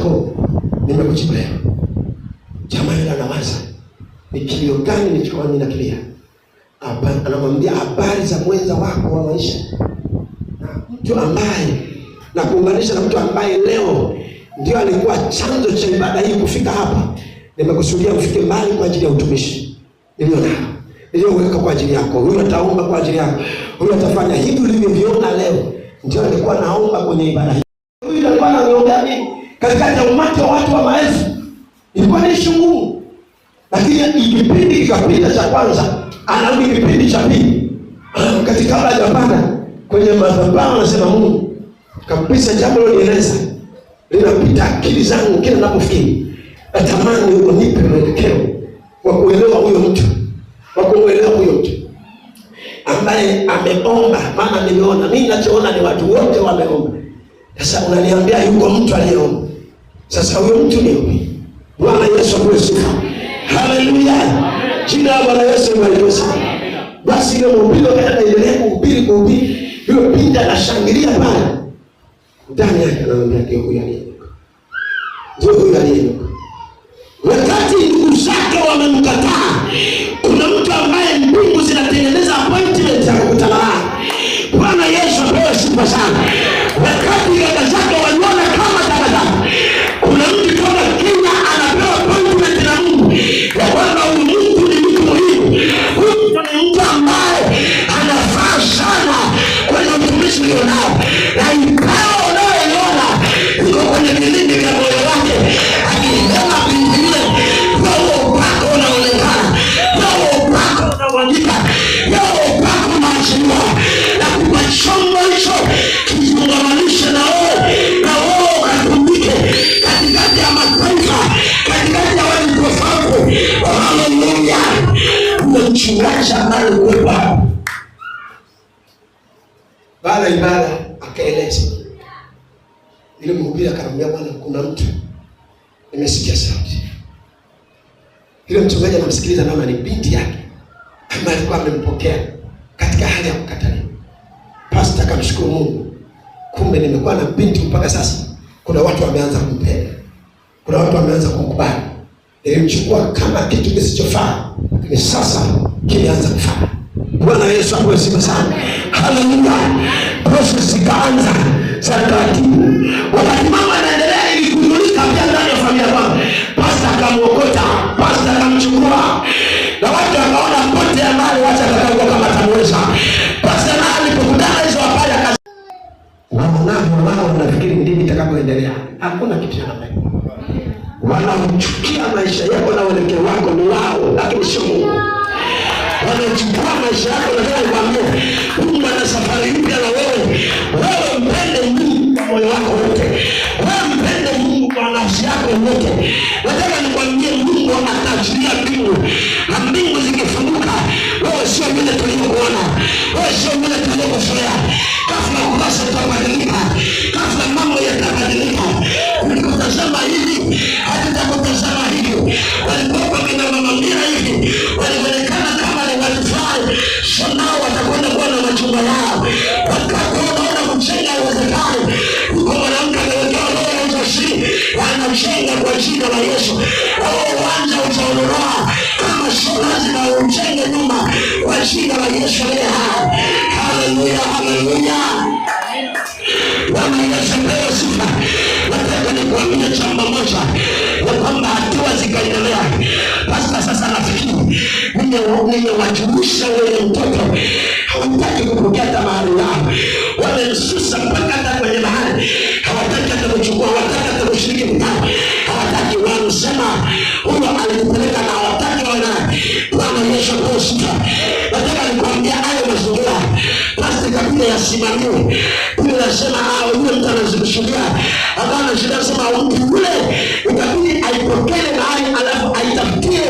chako nimekujibu leo. Jamaa yule anawaza ni kilio gani nilichokuwa ninakilia. Anamwambia habari za mwenza wako wa maisha, na mtu ambaye na kuunganisha na mtu ambaye leo ndio alikuwa chanzo cha ibada hii kufika hapa. Nimekusudia ufike mbali kwa ajili ya utumishi niliyoweka kwa ajili yako. Huyu ataomba kwa ajili yako, huyu atafanya hivi ulivyoviona leo. Ndio alikuwa naomba kwenye ibada hii. Huyu alikuwa anaomba mimi katikati ya umati wa watu wa maelfu. Ilikuwa ni shughuli, lakini kipindi kikapita cha kwanza, anarudi kipindi cha pili. Katika kabla hajapanda kwenye madhabahu anasema, Mungu kabisa, jambo lilonieleza linapita akili zangu kila ninapofikiri. Natamani unipe mwelekeo wa kuelewa huyo mtu, ambaye ameomba. Maana nimeona, mimi ninachoona ni watu wote wameomba. Sasa unaniambia yuko mtu aliyeomba. Sasa huyo mtu ni yupi? Bwana Yesu asifiwe. Haleluya. Jina la Bwana Yesu libarikiwe sana. Basi ile mhubiri akaendelea kuhubiri. Yule binti anashangilia pale. Ndani yake anamwambia ndio huyu aliyeinuka. Wakati ndugu zake wamemkataa, kuna mtu ambaye mbingu zinatengeneza appointment ya kukutana naye. Bwana Yesu apewe sifa sana. Wakati dada zake waliona kama takataka, kuna mtu kutoka Kenya anapewa appointment na Mungu ya kwamba huyu mtu ni mtu muhimu. Huyu ni mtu ambaye anafaa sana kwenye utumishi ulionao, na ipao unayoiona iko kwenye vilindi vya moyo wake. Akisema vingine, roho wako unaonekana, roho wako unawajika, roho wako unaachiliwa, na kwa chombo hicho kizungamanishe na wewe, na wewe ukatumike katikati ya mataifa, katikati ya watu tofauti. Haleluya. Ndio mchungaji ambaye alikuwa baada ya ibada akaeleza. Ile mhubiri akamwambia, Bwana, kuna mtu nimesikia sauti. Ile mchungaji anamsikiliza, naona ni binti yake ambaye alikuwa amempokea katika hali ya kukataliwa. Pastor akamshukuru Mungu, kumbe nimekuwa na binti mpaka sasa kuna watu wameanza kumpenda, kuna watu wameanza kumkubali. Nilimchukua kama kitu kisichofaa, lakini sasa kimeanza kufaa. Bwana Yesu apewe sifa sana. Haleluya. Process ikaanza za taratibu. Wakati mama anaendelea ili kuzulika pia ndani ya familia yake, pastor akamuokota, pastor akamchukua, na watu wakaona pote ya mali, wacha atakao kama tamweza. Pastor na alipokutana hizo habari wao wanafikiri ndivyo itakapoendelea. Hakuna kitu cha namna hiyo. Wanachukia maisha yako na uelekeo wako ni wao, lakini sio Mungu. Wanachukua maisha yako, na kuambia Mungu ana safari mpya na wewe. Wewe mpende Mungu kwa moyo wako wote. Wewe mpende Mungu kwa nafsi yako yote. Nataka nikwambie, Mungu ataachilia mbingu, na mbingu zikifunguka, wewe sio vile tulivyokuona, wewe sio vile tulivyozoea. Ghafla kurasa itabadilika, ghafla mambo yatabadilika. Ulikotazama hivi hatutakutazama hivi. Walikuwa kina mama Mira hivi, walionekana kama ni watu fulani, sio nao watakwenda kuwa na machumba yao. Watakwenda kujenga uwezekano. Kwa mwanamke anawekewa roho ya ujasiri, wanajenga kwa jina la Yesu. Uwanja utaondoa, kama sio lazima ujenge nyuma kwa jina la Yesu. Haleluya, haleluya. Bwana Yesu apewe sifa. Nataka nikuambie jambo moja, ya kwamba hatua zikaendelea. Pastor sasa nafikiri nimewajulisha wewe mtoto, hawataki kupokea mahali yao. Wamemsusa mpaka hata kwenye mahali, hawataki hata kuchukua, hawataki hata kushiriki mkao, hawataki. Wanasema huyo alinipeleka na hawataki wana. Bwana Yesu apewe sifa. Nataka nikuambia hayo mazingira pastor kabla yasimamiwe. Biblia inasema yule mtu anazikusudia, hapana shida sema mtu yule ikabidi aipokee mahali, alafu aitafutie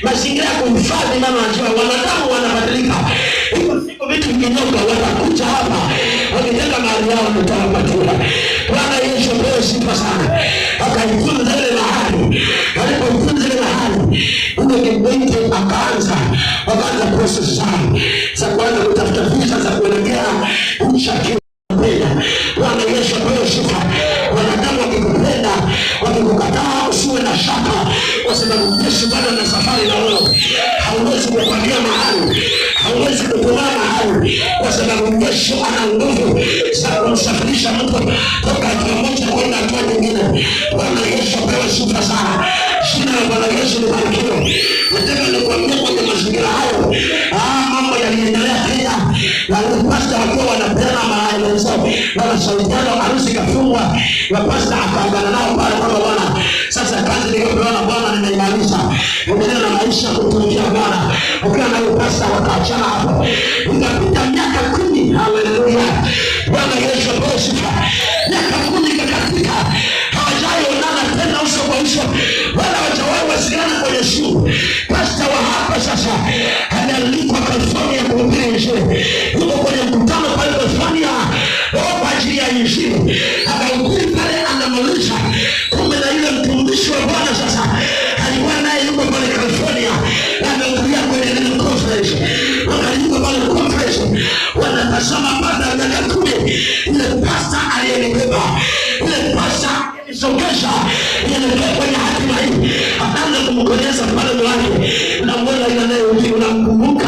mazingira ya kuhifadhi. Mama anajua wanadamu wanabadilika. Hivyo siku vitu vinyoka watakuja hapa, wakitaka mahali yao nitawapatia. Bwana Yesu apewe sifa sana. Akaitunza ile mahali, alipoitunza ile mahali, yule kibinti akaanza process za kuanza kutafuta visa za kuelekea nchi ya Kenya. Bwana Yesu apewe sifa. Wanadamu wakikupenda sababu Yesu bado ana safari na wewe. Hauwezi kukwambia mahali, hauwezi kutoa mahali, kwa sababu Yesu ana nguvu za kumsafirisha mtu toka hatua moja kwenda hatua nyingine. Bwana Yesu apewe sifa sana. Jina la Bwana Yesu libarikiwe. Nataka nikwambie kwenye mazingira hayo, mambo yaliendelea Kenya, na pasta wakiwa wanapeana maelezo, wanashauriana, harusi kafungwa, na pasta akaagana nao pale kwamba Bwana, sasa kazi niliyopewa na Bwana nimeimarisha, endelea na maisha kutumikia Bwana. Ukiwa na pasta wakaachana hapo, ikapita miaka 10. Haleluya, Bwana Yesu apewe sifa. Miaka 10 ikakatika, hawajaonana tena uso kwa uso, wala hawajawahi wasiliana kwenye simu. Pasta wa hapa sasa analikwa California kuhubiri Injili, yuko kwenye mkutano pale California kwa ajili ya Injili, akahubiri pale, anamaliza. Kumbe na yule mtumishi wa Bwana sasa alikuwa naye yuko pale California, amehudhuria kwenye neno conference, wakalipo pale conference, wanatazama baada ya miaka 10 ile pasta aliyenibeba, ile pasta sogesha yanaelekea kwenye hatima hii, anaanza kumkonyesha pale mwake, unamwona ile nayo unamkumbuka,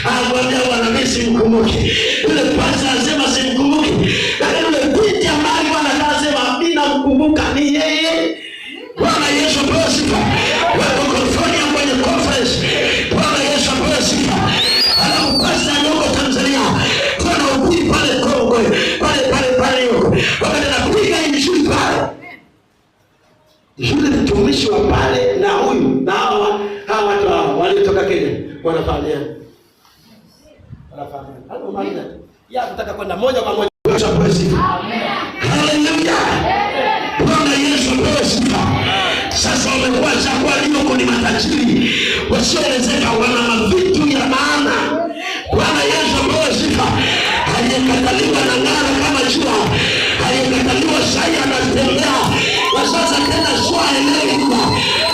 anakuambia Bwana mimi simkumbuki. Yule pasta anasema simkumbuki, lakini yule binti ambaye Bwana anasema mimi namkumbuka ni yeye. Bwana Yesu apewe sifa. Wako California kwenye conference, Bwana Yesu apewe sifa. Alafu pasta yuko Tanzania, kuna ubiri pale Kongo, pale yuko, wakati anapiga Injili pale, yule mtumishi wa pale na huyu na hawa watu hao walitoka Kenya wanafahamiana. Hapo maana ya kutaka kwenda moja kwa moja. Amen. Haleluya. Bwana Yesu apewe sifa. Sasa wamekuwa chakwa lioko ni matajiri wasioelezeka, wana mavitu ya maana. Bwana Yesu apewe sifa. Aliyekataliwa na ngara kama jua, aliyekataliwa sai anatembea, na sasa tena sio elewi lugha,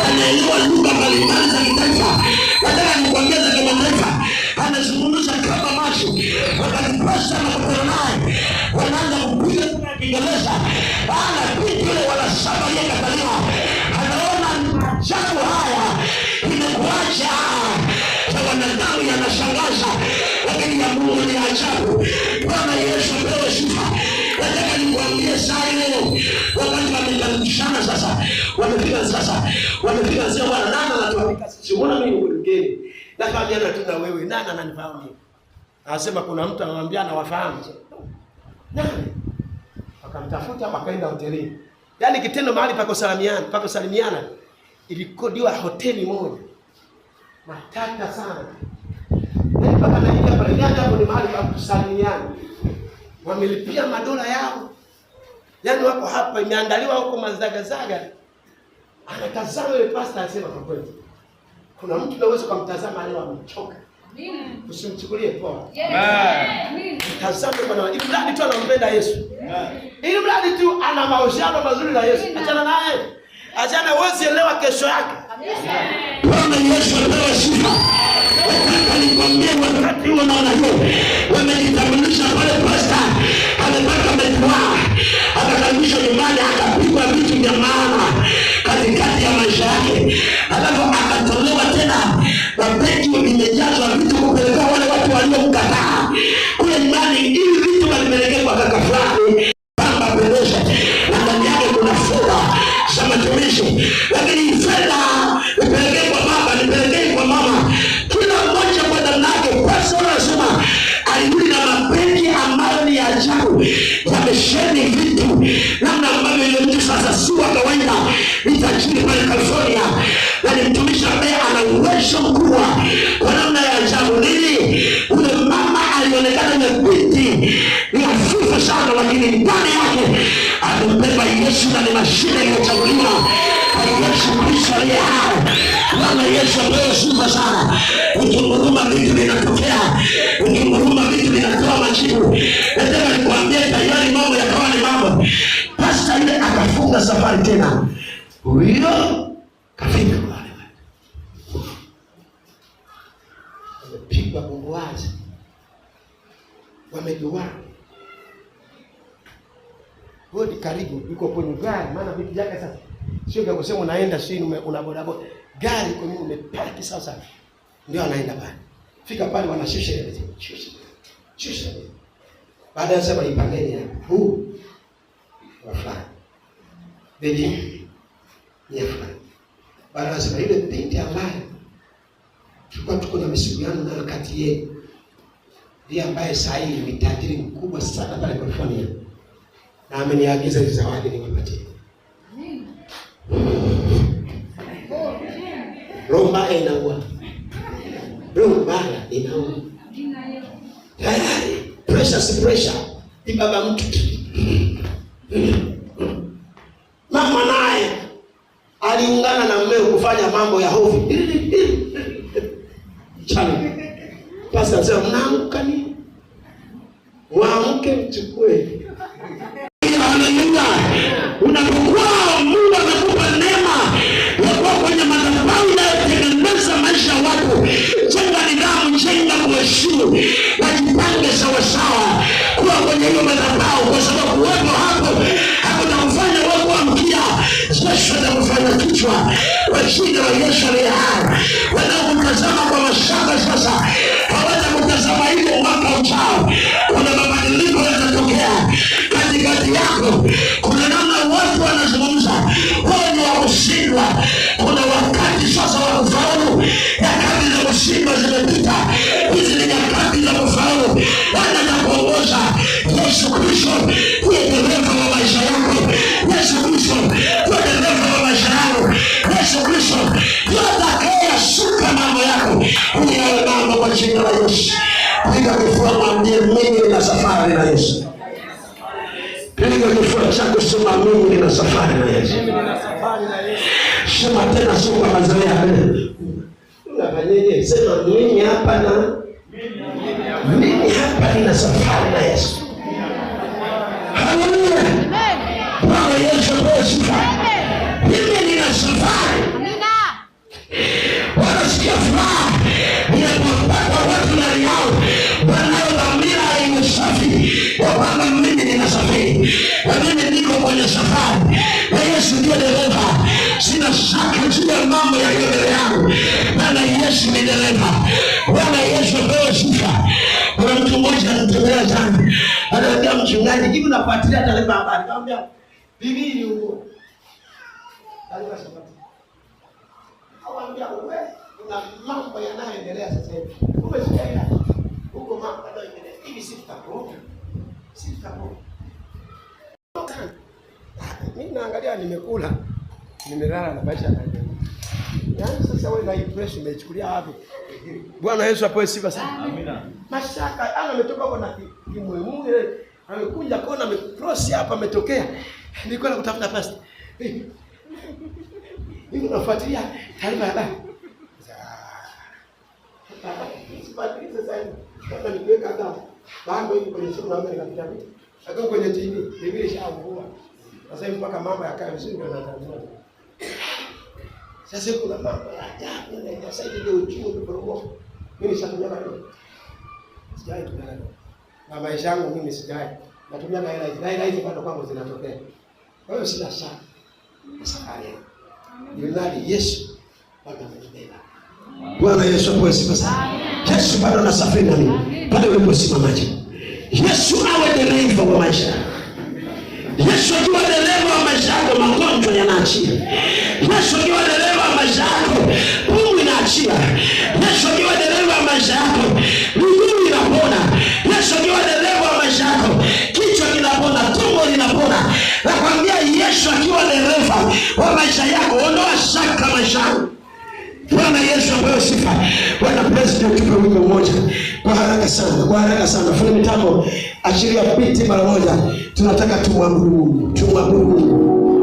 anaelewa lugha mbalimbali za kitaifa. Nataka nikwambie za kimataifa, anazungumza kama macho. Wakati pasta anakutana naye, wanaanza kupiga kwa Kiingereza, binti yule wanasema aliyekataliwa anaona maajabu haya, imekuacha cha wanadamu yanashangaza, lakini ya Mungu ni ajabu. Bwana Yesu apewe sifa. Nataka nikwambie saa leo, wakati wamekaribishana sasa, wamefika sio Bwana nana anatualika sisi. Mbona mimi ni mgeni? Nafahamiana tu na wewe, nani ananifahamu mimi? Anasema kuna mtu anamwambia anawafahamu. Nani? Akamtafuta akaenda hotelini. Yaani kitendo mahali pako salimiana ilikodiwa hoteli moja. Matata sana. Yaani paka naingia pale ndani hapo ni mahali pa kusalimiana. Wamelipia madola yao. Yaani wako hapa, imeandaliwa huko mazagazaga. Anatazama yule pasta, anasema kwa kweli, kuna mtu anaweza kumtazama leo amechoka. Usimchukulie poa. Tazama Bwana, ili mradi tu anampenda Yesu. Ili mradi tu ana mahusiano mazuri na Yesu. Achana naye. Achana, uweze elewa kesho yake. Bwana Yesu apewe sifa. Nikwambie wakati unaona hiyo, wamejitambulisha pale pasta, amepata mekwa, akakaribishwa nyumbani, akapigwa vitu vya maana katikati ya maisha yake, alafu akatolewa tena mabegi imejazwa vitu kupeleka wale watu waliomkataa kule nyumbani. Ili vitu walipelekea kwa kaka fulani baba pendesha, na ndani yake kuna fedha za matumishi, lakini fedha ipelekee kwa baba, nipelekee kwa mama, kila mmoja kwa namna yake. Pasa wanasema alirudi na mabegi ambayo ni ajabu, yamesheni vitu namna ambavyo ile mtu sasa si wa kawaida, ni tajiri pale California, na ni mtumishi ambaye ana uwezo mkubwa kwa namna ya ajabu. Nini? Ule mama alionekana ni binti ni hafifu sana, lakini ndani yake amebeba Yesu na ni mashine iliyochaguliwa kwa Yesu Kristo aliye hai. Bwana Yesu apewe sifa sana. Ukinguruma vitu vinatokea, ukinguruma vitu vinatoa majibu. Nataka nikwambie tayari mambo yakawa ni mambo. Pasta ile akafunga safari tena, huyo kafika pale, amepigwa bumbuazi, wameduana. Huyo ni karibu yuko kwenye gari, maana vitu vyake sasa Sio kwa kusema unaenda sini una bodaboda. Gari kwa mimi umepaki sasa. Ndio anaenda pale. Fika pale wanashusha ile mzigo. Shusha. Baada ya sema ipangeni hapo. Huu. Wafanya. Beji. Yefa. Baada ya sema ile binti ambaye tulikuwa tuko na misuguano na kati yetu. Ndiye ambaye sasa hivi ni tajiri mkubwa sana pale California. Na ameniagiza hizo zawadi niwapatie. Roma inaua. Pressure. Ni baba mtu. Mama naye aliungana na mmeo kufanya mambo ya hofu. Chani. Pastor anasema mnaamka nini? Waamke mchukue. Haleluya. Unapokuwa Mungu anakupa neema ya kuwa kwenye madhabahu inayotengeneza maisha ya watu. Jenga nidhamu, jenga kuheshimu. Wajipange sawa sawa kuwa kwenye hiyo madhabahu, kwa sababu wewe hapo hakutakufanya wewe kuwa mkia. Yesu atakufanya kichwa. Kwa jina la Yesu aliye hai. Wanaokutazama kwa mashaka sasa hawata kutazama hilo mwaka ujao. Kuna mabadiliko yatatokea katikati yako. Kuna namna watu wanazungumza wewe ni wa kushindwa. Kuna wakati sasa wa kufaulu. Nyakati za kushindwa zimepita. Hizi ni nyakati za kufaulu. Bwana anakuongoza. Yesu Kristo ndiye dereva wa maisha yako. Yesu Kristo ndiye dereva wa maisha yako. Yesu Kristo ndiye atakayeshuka mambo yako. Uyawe mambo kwa jina la Yesu. Piga kifua mwambie mimi nina safari na Yesu. Piga kifua chako sema mimi nina safari na Yesu. Sema tena sio kwa mazoea. Unafanyaje? Sema mimi hapa nina safari na Yesu. Haleluya. Amen. Bwana Yesu asifiwe. Mimi nina safari. Amina. Wanasikia furaha. Ninapopata watu ndani yao wanaodhamira yenye safi ya kwamba mimi nina safari. Na mimi niko kwenye safari. Na Yesu ndiye dereva. Sina shaka juu ya mambo yaliyo mbele yangu. Maana Yesu ni dereva. Bwana Yesu apewe sifa. Kuna mtu mmoja anatembea jana. Anaambia mchungaji, hivi unafuatilia taarifa habari? Nikamwambia bibi ni huko. Taarifa sabati. Hawaambia wewe kuna mambo yanayoendelea sasa hivi. Umesikia huko mambo yanayoendelea. Hivi sitakuona. Mimi naangalia nimekula. Nimelala na maisha yanaendelea. Yaani sasa wewe na impression umechukulia wapi? Bwana Yesu apewe sifa sana. Amina. Mashaka ametoka huko na kimwemu ile amekuja kona amecross hapa ametokea. Nilikuwa nakutafuta pastor. Mimi nafuatilia taarifa ya habari. Sipati sasa hivi. Kama niweka hata bango hivi kwenye simu naomba nikapita vipi? Akao kwenye TV, TV ishaungua. Sasa hivi mpaka mambo yakae vizuri ndio natazama. Sasa kuna mambo ya ajabu na sasa hivi ndio uchumi umeporomoka. Mimi nishatumia leo. Sijai tumia leo. Na maisha yangu mimi sijai. Natumia hela hizi bado kwangu zinatokea. Kwa hiyo sina shaka. Safari. Yunali Yesu bado anatembea. Bwana Yesu apewe sifa sana. Yesu bado anasafiri na mimi. Bado wewe simamaje. Yesu awe dereva wa maisha. Yesu akiwa dereva wa maisha yako magonjwa yanaachia. Yesu akiwa dereva wa maisha yako Mungu inaachia. Yesu akiwa dereva wa maisha yako miguu inapona. Yesu akiwa dereva wa maisha yako kichwa kinapona, tumbo linapona. Nakwambia Yesu akiwa dereva wa maisha yako ondoa shaka maishani. Bwana Yesu apewe sifa. Bwana President tupe wimbo mmoja kwa haraka sana. Fundi mitambo achilia biti mara moja. Tunataka tumwabudu Mungu.